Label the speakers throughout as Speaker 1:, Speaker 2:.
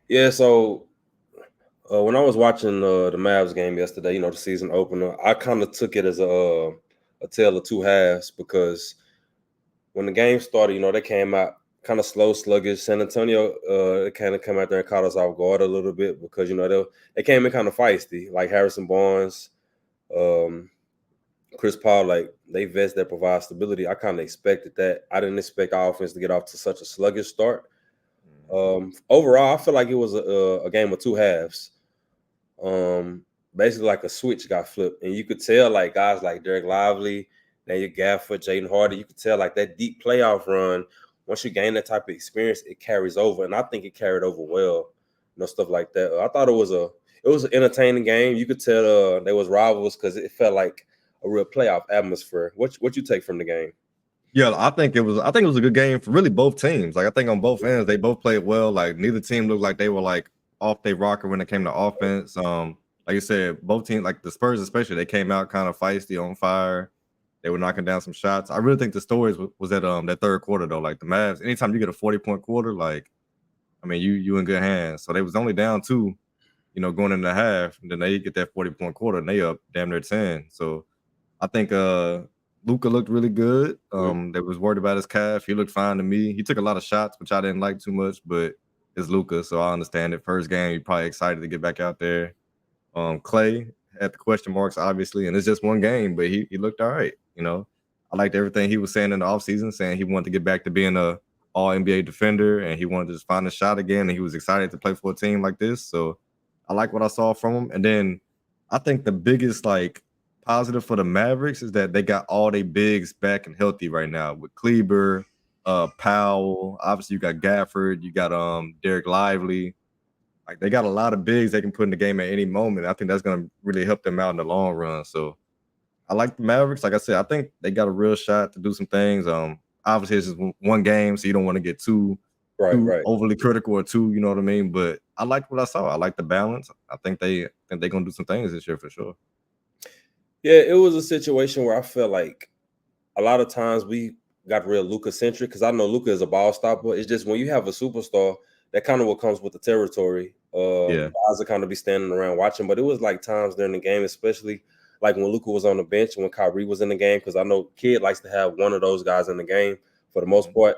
Speaker 1: Yeah, so when I was watching the Mavs game yesterday, the season opener, I kind of took it as a tale of two halves because when the game started, they came out kind of slow, sluggish. San Antonio, they kind of come out there and caught us off guard a little bit because they came in kind of feisty, like Harrison Barnes, um, Chris Paul, like they vets that provide stability. I kind of expected that. I didn't expect our offense to get off to such a sluggish start. Overall, I feel like it was a game of two halves. Basically like a switch got flipped, and you could tell like guys like Derek Lively, Daniel Gafford, Jaden Hardy, you could tell like that deep playoff run. Once you gain that type of experience, it carries over, and I think it carried over well. Stuff like that. I thought it was an entertaining game. You could tell there was rivals because it felt like a real playoff atmosphere. What you take from the game?
Speaker 2: Yeah, I think it was a good game for really both teams. Like I think on both ends, they both played well. Like neither team looked like they were like off their rocker when it came to offense. Like you said, both teams, like the Spurs especially, they came out kind of feisty, on fire. They were knocking down some shots. I really think the stories was that third quarter though. Like the Mavs, anytime you get a 40-point quarter, like I mean, you in good hands. So they was only down two, going into half, and then they get that 40-point quarter, and they up damn near 10. So I think Luka looked really good.
Speaker 1: Mhm.
Speaker 2: They was worried about his calf. He looked fine to me. He took a lot of shots, which I didn't like too much, but it's Luka, so I understand it. First game, he probably excited to get back out there. Klay had the question marks, obviously, and it's just one game, but he looked all right. I liked everything he was saying in the offseason, saying he wanted to get back to being a all NBA defender and he wanted to just find a shot again. And he was excited to play for a team like this. So I like what I saw from him. And then I think the biggest like positive for the Mavericks is that they got all their bigs back and healthy right now with Kleber, Powell. Obviously, you got Gafford, you got Derek Lively. Like they got a lot of bigs they can put in the game at any moment. I think that's gonna really help them out in the long run. So I like the Mavericks. Like I said, I think they got a real shot to do some things. Obviously it's just one game, so you don't want to get too
Speaker 1: Right,
Speaker 2: too
Speaker 1: right.
Speaker 2: overly critical or too, you know what I mean? But I like what I saw. I like the balance. I think they're gonna do some things this year for sure.
Speaker 1: Yeah, it was a situation where I felt like a lot of times we got real Luka centric because I know Luka is a ball stopper. It's just when you have a superstar, that kind of what comes with the territory.
Speaker 2: Yeah.
Speaker 1: Guys are kind of be standing around watching, but it was like times during the game, especially like when Luka was on the bench, when Kyrie was in the game, because I know Kid likes to have one of those guys in the game for the most
Speaker 2: Mhm.
Speaker 1: part.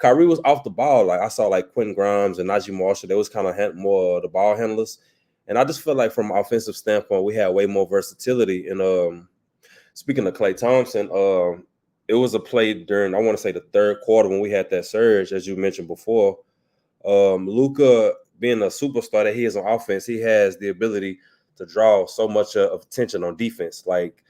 Speaker 1: Kyrie was off the ball. Like I saw like Quentin Grimes and Najee Marshall, they was kind of more the ball handlers. And I just feel like from an offensive standpoint, we had way more versatility. And speaking of Klay Thompson, it was a play during I want to say the third quarter when we had that surge, as you mentioned before. Luka being a superstar that he is on offense, he has the ability to draw so much of attention on defense. Like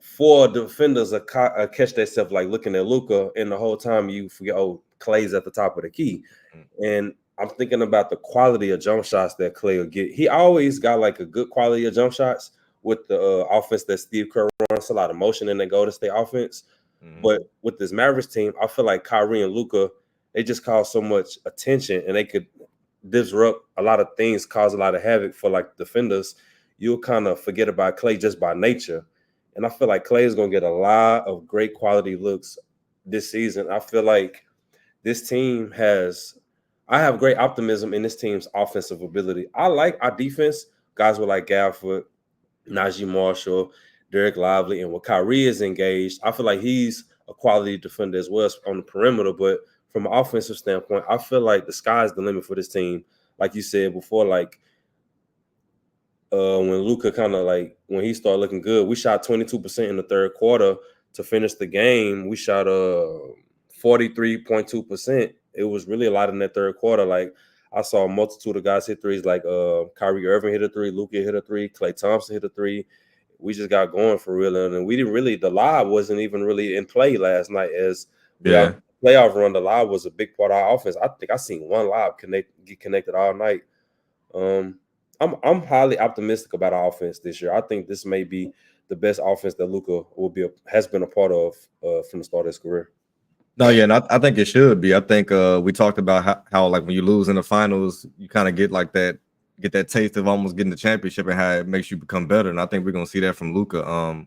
Speaker 1: four defenders catch themselves like looking at Luka, and the whole time you forget, oh, Clay's at the top of the key.
Speaker 2: Mm.
Speaker 1: And I'm thinking about the quality of jump shots that Clay will get. He always got like a good quality of jump shots with the offense that Steve Kerr runs, a lot of motion in the Golden State offense.
Speaker 2: Mhm.
Speaker 1: But with this Mavericks team, I feel like Kyrie and Luka, they just cause so much attention and they could disrupt a lot of things, cause a lot of havoc for like defenders. You'll kind of forget about Clay just by nature. And I feel like Clay is going to get a lot of great quality looks this season. I feel like this team I have great optimism in this team's offensive ability. I like our defense, guys with like Gafford, Najee Marshall, Derek Lively, and when Kyrie is engaged, I feel like he's a quality defender as well on the perimeter. But from an offensive standpoint, I feel like the sky's the limit for this team. Like you said before, like when Luka kind of like when he started looking good, we shot 22% in the third quarter to finish the game. We shot 43.2%. It was really a lot in that third quarter. Like I saw a multitude of guys hit threes, like Kyrie Irving hit a three, Luka hit a three, Klay Thompson hit a three. We just got going for real, and we didn't really. The lob wasn't even really in play last night. As we are
Speaker 2: Yeah.
Speaker 1: playoff run, the lob was a big part of our offense. I think I seen one lob get connected all night. Um, I'm highly optimistic about our offense this year. I think this may be the best offense that Luka has been a part of from the start of his career.
Speaker 2: No, yeah, and I think it should be. I think we talked about how like when you lose in the finals, you kind of get that taste of almost getting the championship and how it makes you become better. And I think we're gonna see that from Luca.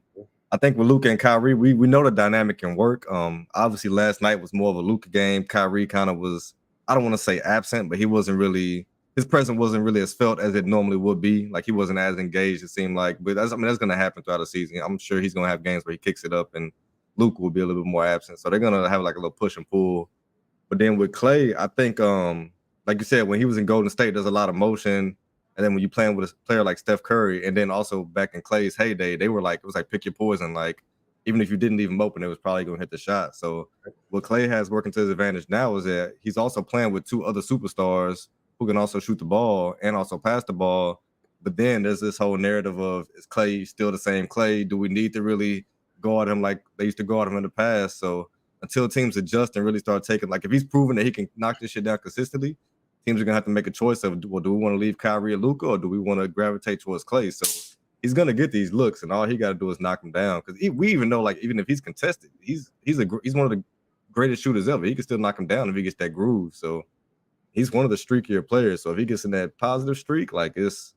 Speaker 2: I think with Luca and Kyrie, we know the dynamic can work. Obviously last night was more of a Luca game. Kyrie kind of was, I don't want to say absent, but he wasn't really his presence wasn't really as felt as it normally would be. Like he wasn't as engaged, it seemed like. But that's gonna happen throughout the season. I'm sure he's gonna have games where he kicks it up and Luka will be a little bit more absent. So they're gonna have like a little push and pull. But then with Klay, I think like you said, when he was in Golden State, there's a lot of motion. And then when you playing with a player like Steph Curry, and then also back in Klay's heyday, they were like, it was like pick your poison. Like even if you didn't leave him open, it was probably gonna hit the shot. So what Klay has working to his advantage now is that he's also playing with two other superstars who can also shoot the ball and also pass the ball. But then there's this whole narrative of, is Klay still the same Klay? Do we need to really guard him like they used to guard him in the past? So until teams adjust and really start taking, like if he's proven that he can knock this shit down consistently, teams are gonna have to make a choice of, well, do we want to leave Kyrie or Luka, or do we want to gravitate towards Klay? So he's gonna get these looks, and all he got to do is knock him down. Because we even know, like, even if he's contested, he's one of the greatest shooters ever. He can still knock him down if he gets that groove. So he's one of the streakier players. So if he gets in that positive streak, like it's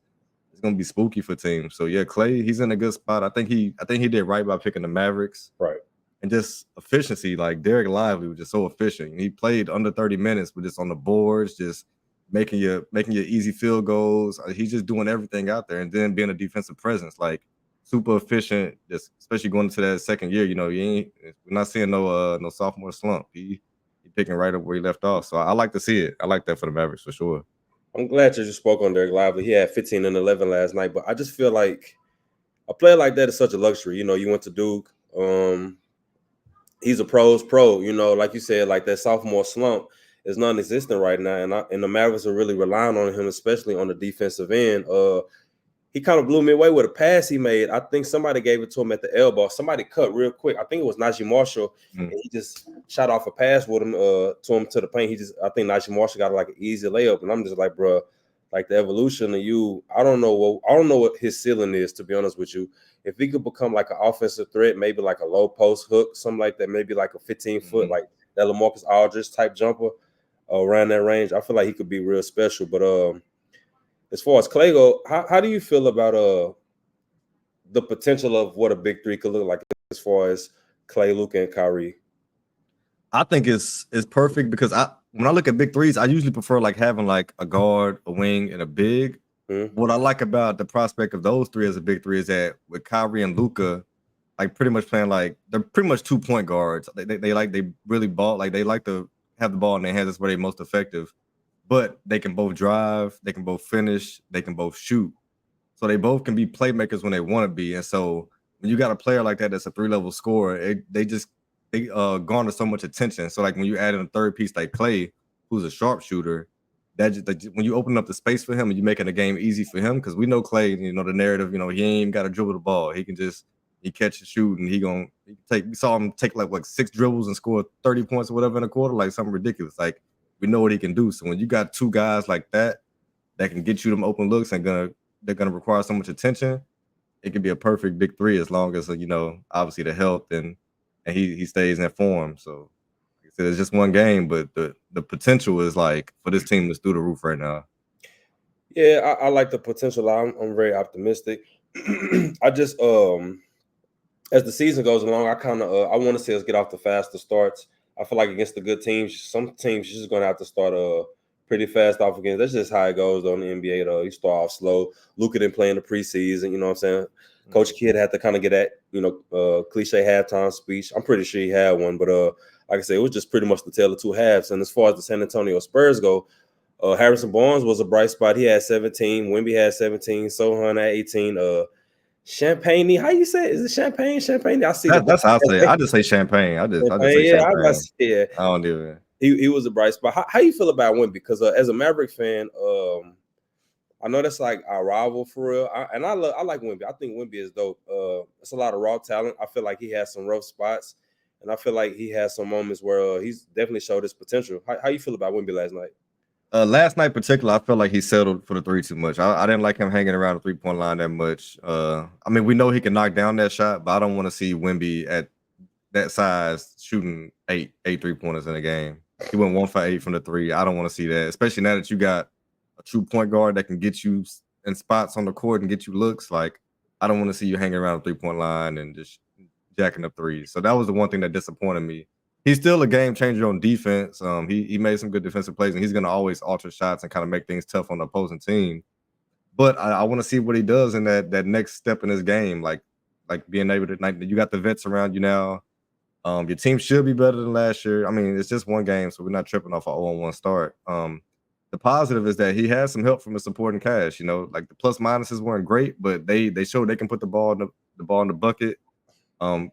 Speaker 2: gonna be spooky for teams. So yeah, Klay, he's in a good spot. I think he did right by picking the Mavericks.
Speaker 1: Right.
Speaker 2: And just efficiency, like Derek Lively was just so efficient. He played under 30 minutes, but just on the boards, just making your easy field goals. He's just doing everything out there, and then being a defensive presence, like super efficient. Just especially going into that second year, we're not seeing no sophomore slump. He picking right up where he left off. So I like to see it. I like that for the Mavericks for sure.
Speaker 1: I'm glad you just spoke on Derek Lively. He had 15 and 11 last night, but I just feel like a player like that is such a luxury. You went to Duke. He's a pro's pro. Like you said, like that sophomore slump is non-existent right now, and the Mavericks are really relying on him, especially on the defensive end. He kind of blew me away with a pass he made. I think somebody gave it to him at the elbow. Somebody cut real quick. I think it was Najee Marshall, and he just shot off a pass with him to the paint. I think Najee Marshall got like an easy layup, and I'm just like, bro, like the evolution of you. I don't know what his ceiling is, to be honest with you. If he could become like an offensive threat, maybe like a low post hook, something like that, maybe like a 15-foot, like that LaMarcus Aldridge type jumper around that range, I feel like he could be real special. But as far as Klay go, how do you feel about the potential of what a big three could look like as far as Klay, Luka, and Kyrie?
Speaker 2: I think it's perfect because when I look at big threes, I usually prefer like having like a guard, a wing, and a big. What I like about the prospect of those three as a big three is that with Kyrie and Luka, like pretty much playing like they're pretty much 2-point guards. They really ball, like they like to have the ball in their hands. That's where they're most effective. But they can both drive, they can both finish, they can both shoot. So they both can be playmakers when they want to be. And so when you got a player like that that's a 3-level scorer, they garner so much attention. So like when you add in a third piece like Klay, who's a sharpshooter, when you open up the space for him and you're making the game easy for him, because we know Klay, the narrative, he ain't even got to dribble the ball. He can just catch and shoot, and we saw him take like 6 dribbles and score 30 points or whatever in a quarter, like something ridiculous. Like we know what he can do. So when you got two guys like that can get you them open looks and they're gonna require so much attention, it could be a perfect big three as long as obviously the health and he stays in form. So like I said, it's just one game, but the potential is like for this team that's through the roof right now.
Speaker 1: Yeah, I like the potential. I'm very optimistic. I just as the season goes along, I kind of I want to see us get off the faster starts. I feel like against the good teams, some teams you're just gonna have to start pretty fast off against. That's just how it goes though in the NBA. Though you start off slow. Luka didn't play in the preseason. You know what I'm saying? Coach Kidd had to kind of get that cliche halftime speech. I'm pretty sure he had one, but like I said, it was just pretty much the tale of two halves. And as far as the San Antonio Spurs go, Harrison Barnes was a bright spot. He had 17. Wemby had 17. Sohan had 18. Champagne, how you say it? Is it champagne? Champagne? I see
Speaker 2: that's how I say it. I just say champagne. I just say champagne. I don't do it.
Speaker 1: He was a bright spot. How you feel about Wemby? Because as a Maverick fan, I know that's like our rival for real. I like Wemby. I think Wemby is dope. It's a lot of raw talent. I feel like he has some rough spots, and I feel like he has some moments where he's definitely showed his potential. How you feel about Wemby last night?
Speaker 2: Last night, particularly, I felt like he settled for the three too much. I didn't like him hanging around the 3-point line that much. I mean, we know he can knock down that shot, but I don't want to see Wemby at that size shooting eight 3-pointers in a game. He went 1 for 8 from the 3. I don't want to see that, especially now that you got a true point guard that can get you in spots on the court and get you looks. Like, I don't want to see you hanging around the 3-point line and just jacking up threes. So that was the one thing that disappointed me. He's still a game changer on defense. He made some good defensive plays, and he's gonna always alter shots and kind of make things tough on the opposing team. But I want to see what he does in that next step in his game, like being able to like you got the vets around you now. Your team should be better than last year. I mean, it's just one game, so we're not tripping off a 0-1 start. The positive is that he has some help from his supporting cast. You know, like the plus minuses weren't great, but they showed they can put the ball in the bucket.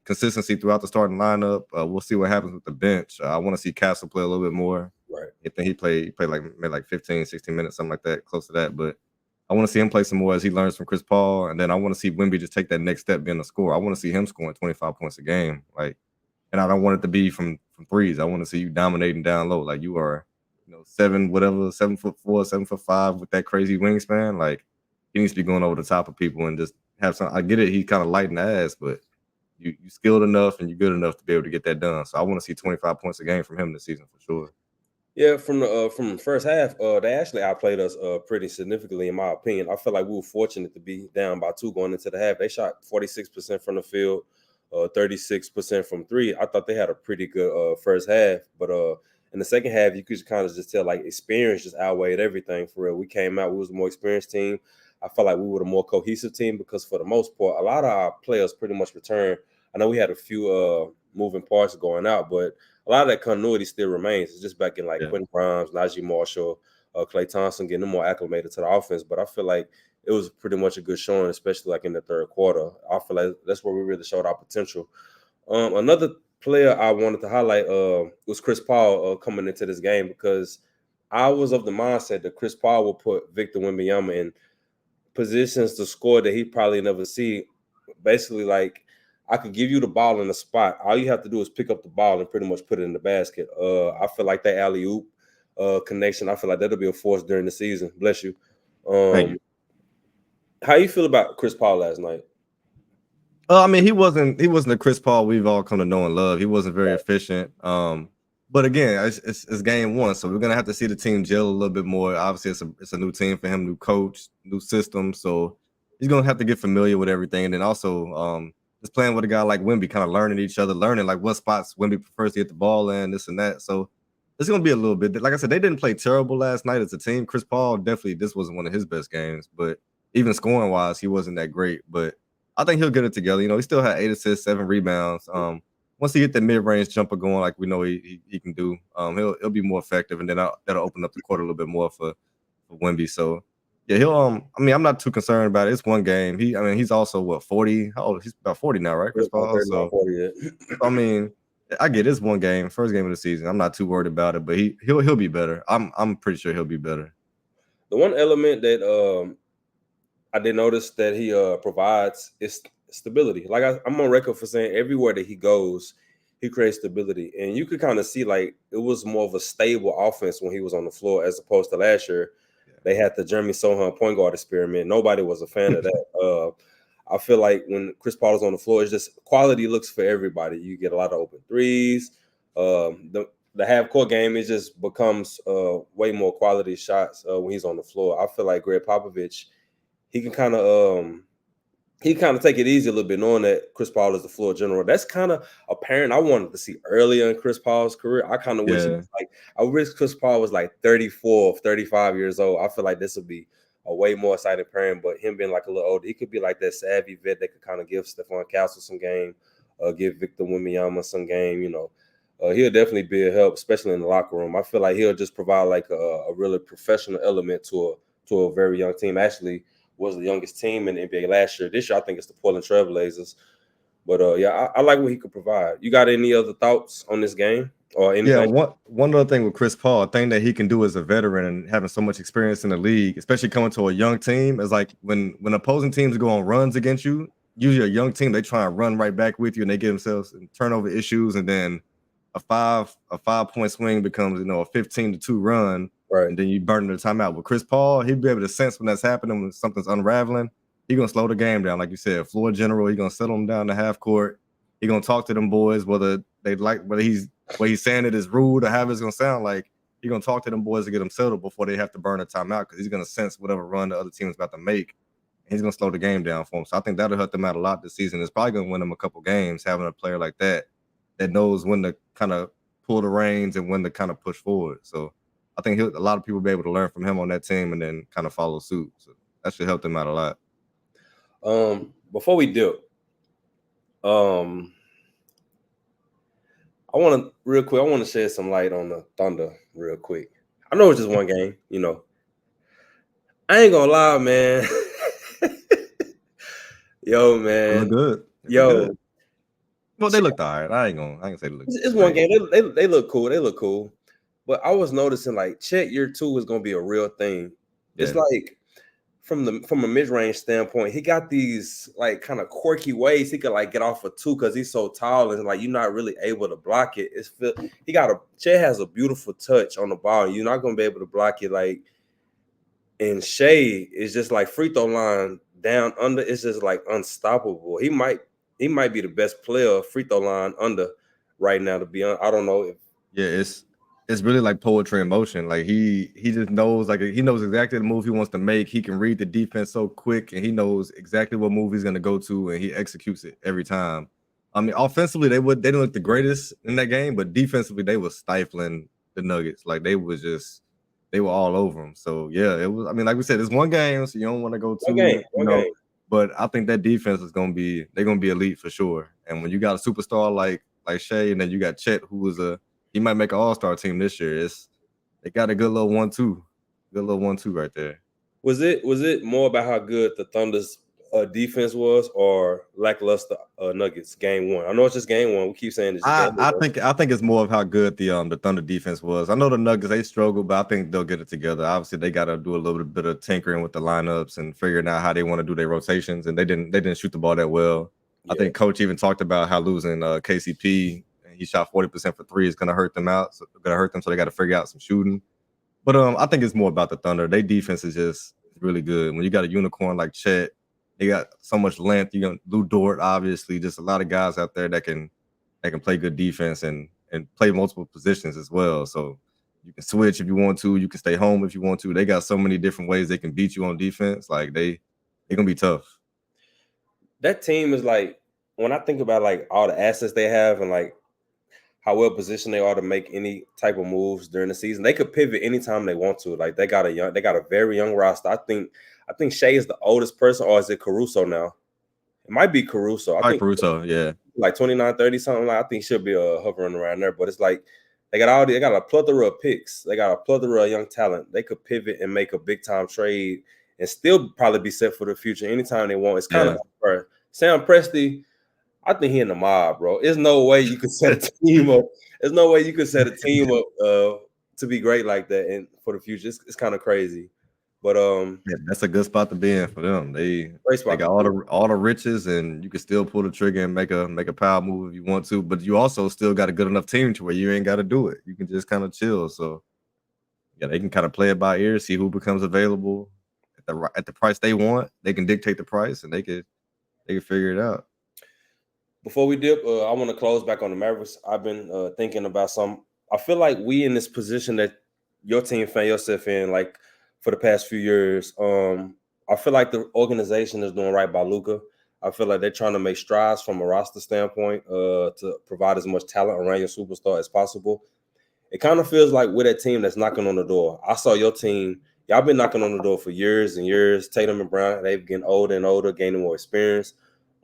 Speaker 2: Consistency throughout the starting lineup. We'll see what happens with the bench. I want to see Castle play a little bit more.
Speaker 1: Right.
Speaker 2: I think he played like maybe like 15, 16 minutes, something like that, close to that. But I want to see him play some more as he learns from Chris Paul. And then I want to see Wemby just take that next step being a scorer. I want to see him scoring 25 points a game. And I don't want it to be from threes. I want to see you dominating down low. Like you are, 7'4", 7'5" with that crazy wingspan. Like he needs to be going over the top of people and just have some. I get it. He's kind of light in the ass, but you skilled enough and you're good enough to be able to get that done. So I want to see 25 points a game from him this season for sure.
Speaker 1: Yeah, from the first half, they actually outplayed us pretty significantly, in my opinion. I feel like we were fortunate to be down by 2 going into the half. They shot 46% from the field, 36% from three. I thought they had a pretty good first half, but in the second half, you could kind of just tell like experience just outweighed everything for real. We came out, we was a more experienced team. I felt like we were a more cohesive team because for the most part, a lot of our players pretty much returned. I know we had a few moving parts going out, but a lot of that continuity still remains. It's just back in like
Speaker 2: Yeah.
Speaker 1: Quentin Grimes, Najee Marshall, Klay Thompson getting them more acclimated to the offense. But I feel like it was pretty much a good showing, especially like in the third quarter. I feel like that's where we really showed our potential. Another player I wanted to highlight was Chris Paul coming into this game because I was of the mindset that Chris Paul will put Victor Wembanyama in positions to score that he probably never see. Basically, like I could give you the ball in the spot. All you have to do is pick up the ball and pretty much put it in the basket. I feel like that alley oop connection. I feel like that'll be a force during the season. Bless you.
Speaker 2: Thank you.
Speaker 1: How you feel about Chris Paul last night?
Speaker 2: I mean, he wasn't the Chris Paul we've all come to know and love. He wasn't very efficient. But again, it's game one, so we're gonna have to see the team gel a little bit more. Obviously, it's a new team for him, new coach, new system, so he's gonna have to get familiar with everything. And then also, just playing with a guy like Wemby, kind of learning each other, learning like what spots Wemby prefers to get the ball in, this and that. So it's gonna be a little bit. Like I said, they didn't play terrible last night as a team. Chris Paul definitely this wasn't one of his best games, but even scoring wise, he wasn't that great. But I think he'll get it together. He still had 8 assists, 7 rebounds. Once he get the mid-range jumper going, like we know he can do, he'll be more effective, and then that'll open up the court a little bit more for Wemby. So yeah, he'll. I mean, I'm not too concerned about it. It's one game. He's also what 40? How old? He's about 40 now, right, Chris Paul? So I mean, I get it. It's one game, first game of the season. I'm not too worried about it, but he'll be better. I'm pretty sure he'll be better.
Speaker 1: The one element that I did notice that he provides is stability. Like I'm on record for saying everywhere that he goes, he creates stability, and you could kind of see like it was more of a stable offense when he was on the floor as opposed to last year. They had the Jeremy Sohan point guard experiment. Nobody was a fan of that. I feel like when Chris Paul is on the floor, it's just quality looks for everybody. You get a lot of open threes. The half court game, it just becomes way more quality shots when he's on the floor. I feel like Greg Popovich, he can kind of take it easy a little bit, knowing that Chris Paul is the floor general. That's kind of apparent. I wanted to see earlier in Chris Paul's career. I kind of wish it was like I wish Chris Paul was like 34, 35 years old. I feel like this would be a way more exciting pairing. But him being like a little older, he could be like that savvy vet that could kind of give Stephon Castle some game, give Victor Wembanyama some game. He'll definitely be a help, especially in the locker room. I feel like he'll just provide like a really professional element to a very young team. Actually, was the youngest team in the NBA last year. This year, I think it's the Portland Trailblazers. But yeah, I like what he could provide. You got any other thoughts on this game or anything?
Speaker 2: Yeah, one other thing with Chris Paul, a thing that he can do as a veteran and having so much experience in the league, especially coming to a young team, is like when opposing teams go on runs against you, usually a young team, they try and run right back with you and they get themselves in turnover issues, and then a 5-point swing becomes a 15-2 run.
Speaker 1: Right.
Speaker 2: And then you burn the timeout. With Chris Paul, he'd be able to sense when that's happening, when something's unraveling. He's gonna slow the game down, like you said. Floor general, he's gonna settle them down to half court. He's gonna talk to them boys, whether he's saying it is rude or however it's gonna sound like. He's gonna talk to them boys to get them settled before they have to burn a timeout, because he's gonna sense whatever run the other team is about to make. And he's gonna slow the game down for them. So I think that'll help them out a lot this season. It's probably gonna win them a couple games having a player like that knows when to kind of pull the reins and when to kind of push forward. So I think a lot of people will be able to learn from him on that team and then kind of follow suit. So that should help them out a lot.
Speaker 1: Before we dip, I want to shed some light on the Thunder real quick. I know it's just one game, you know. I ain't gonna lie, man. Yo, man.
Speaker 2: They look good. Well, they looked all right. I ain't gonna say they look.
Speaker 1: It's one game. They look cool. They look cool. But I was noticing like Chet year 2 is gonna be a real thing. Yeah. It's like from a mid-range standpoint, he got these like kind of quirky ways he could like get off of 2 because he's so tall and like you're not really able to block it. Chet has a beautiful touch on the ball. You're not gonna be able to block it like. And Shea is just like free throw line down under. It's just like unstoppable. He might be the best player free throw line under right now. To be honest, I don't know if.
Speaker 2: Yeah, it's really like poetry in motion. Like he just knows he knows exactly the move he wants to make. He can read the defense so quick, and he knows exactly what move he's gonna go to, and he executes it every time. I mean, offensively they didn't look the greatest in that game, but defensively they were stifling the Nuggets. Like they were all over them. So yeah, it was. I mean, like we said, it's one game, so you don't want to go too. One game. But I think that defense is gonna be elite for sure. And when you got a superstar like Shea, and then you got Chet, he might make an all-star team this year. They got a good little 1-2, right there.
Speaker 1: Was it more about how good the Thunder's defense was, or lackluster Nuggets game 1? I know it's just game 1. We keep saying it's just
Speaker 2: I think it's more of how good the Thunder defense was. I know the Nuggets, they struggle, but I think they'll get it together. Obviously, they got to do a little bit of tinkering with the lineups and figuring out how they want to do their rotations. And they didn't shoot the ball that well. Yeah. I think Coach even talked about how losing KCP, he shot 40% for 3 is going to hurt them out. So they got to figure out some shooting. But I think it's more about the Thunder. Their defense is just really good. When you got a unicorn like Chet, they got so much length. You got Lou Dort, obviously, just a lot of guys out there that can play good defense and play multiple positions as well. So you can switch if you want to. You can stay home if you want to. They got so many different ways they can beat you on defense. Like they're gonna be tough.
Speaker 1: That team is like, when I think about like all the assets they have and like how well positioned they are to make any type of moves during the season, they could pivot anytime they want to. Like they got a very young roster. I think Shea is the oldest person, or is it Caruso now? It might be Caruso. I think
Speaker 2: Caruso, yeah.
Speaker 1: Like 29, 30, something like. I think she'll be hovering around there. But it's like they got a plethora of picks. They got a plethora of young talent. They could pivot and make a big time trade and still probably be set for the future anytime they want. It's kind of like Sam Presti. I think he in the mob, bro. There's no way you could set a team up. There's no way you could set a team up to be great like that and for the future. It's kind of crazy. But
Speaker 2: that's a good spot to be in for them. They got all the riches, and you can still pull the trigger and make a power move if you want to. But you also still got a good enough team to where you ain't got to do it. You can just kind of chill. So yeah, they can kind of play it by ear, see who becomes available at the price they want. They can dictate the price, and they can figure it out.
Speaker 1: Before we dip, I want to close back on the Mavericks. I've been thinking about I feel like we in this position that your team found yourself in, like for the past few years. I feel like the organization is doing right by Luka. I feel like they're trying to make strides from a roster standpoint to provide as much talent around your superstar as possible. It kind of feels like we're that team that's knocking on the door. I saw your team. Y'all been knocking on the door for years and years. Tatum and Brown, they've getting older and older, gaining more experience,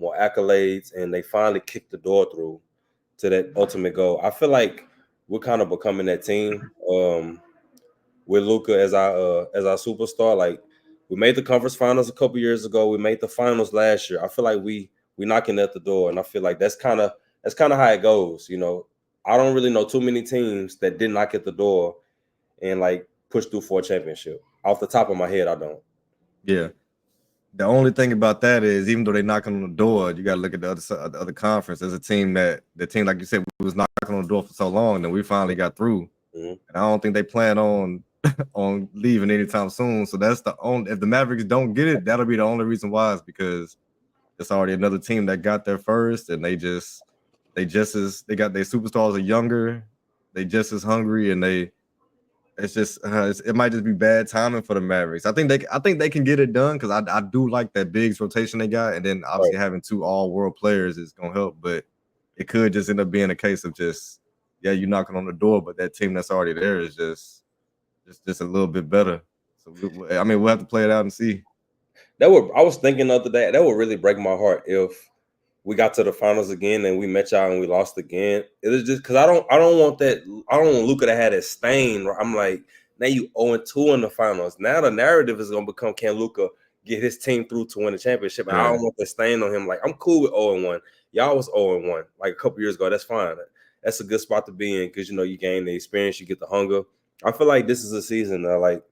Speaker 1: more accolades, and they finally kicked the door through to that ultimate goal. I feel like we're kind of becoming that team with Luka as our superstar. Like we made the conference finals a couple years ago. We made the finals last year. I feel like we knocking at the door, and I feel like that's kind of how it goes. You know, I don't really know too many teams that did knock at the door and like push through for a championship. Off the top of my head, I don't.
Speaker 2: Yeah. The only thing about that is, even though they're knocking on the door, you got to look at the other conference. As a team like you said, was knocking on the door for so long, then we finally got through. Mm-hmm. And I don't think they plan on leaving anytime soon. So that's the only. If the Mavericks don't get it, that'll be the only reason why. Is because it's already another team that got there first, and they got their superstars are younger, they just as hungry, and it's just it might just be bad timing for the Mavericks. I think they can get it done because I do like that bigs rotation they got, and then obviously having 2 all-world players is gonna help. But it could just end up being a case of just yeah, you're knocking on the door, but that team that's already there is just a little bit better. So I mean, we'll have to play it out and see.
Speaker 1: I was thinking the other day, that would really break my heart if we got to the finals again and we met y'all and we lost again. It was just because I don't want that. I don't want Luka to have that stain. I'm like, now you 0-2 in the finals. Now the narrative is gonna become, can Luka get his team through to win the championship? And I don't want that stain on him. Like, I'm cool with 0-1. Y'all was 0-1 like a couple years ago. That's fine. That's a good spot to be in because you gain the experience, you get the hunger. I feel like this is a season that like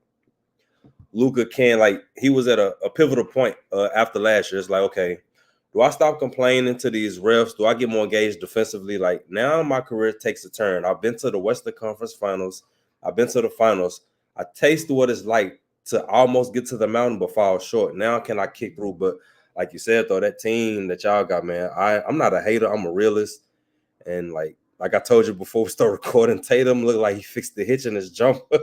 Speaker 1: Luka can, like, he was at a pivotal point after last year. It's like, okay, do I stop complaining to these refs? Do I get more engaged defensively? Like, now my career takes a turn. I've been to the Western Conference Finals. I've been to the finals. I tasted what it's like to almost get to the mountain but fall short. Now can I kick through? But like you said, though, that team that y'all got, man, I'm not a hater. I'm a realist. And like I told you before we start recording, Tatum looked like he fixed the hitch in his jumper.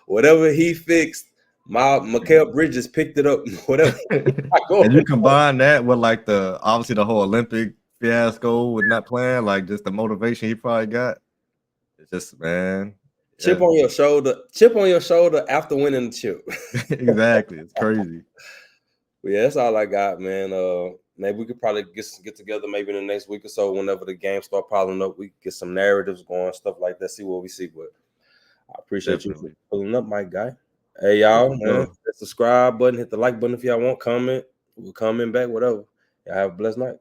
Speaker 1: Whatever he fixed, Mikal Bridges picked it up. Whatever.
Speaker 2: And you combine that with like obviously the whole Olympic fiasco with not playing, like just the motivation he probably got. It's just, man.
Speaker 1: Chip on your shoulder after winning the chip.
Speaker 2: Exactly. It's crazy.
Speaker 1: But yeah, that's all I got, man. Maybe we could probably get together maybe in the next week or so whenever the games start piling up. We get some narratives going, stuff like that, see what we see. But I appreciate you for pulling up, my guy. Hey, y'all, man, hit the subscribe button, hit the like button if y'all want, comment. We'll comment back, whatever. Y'all have a blessed night.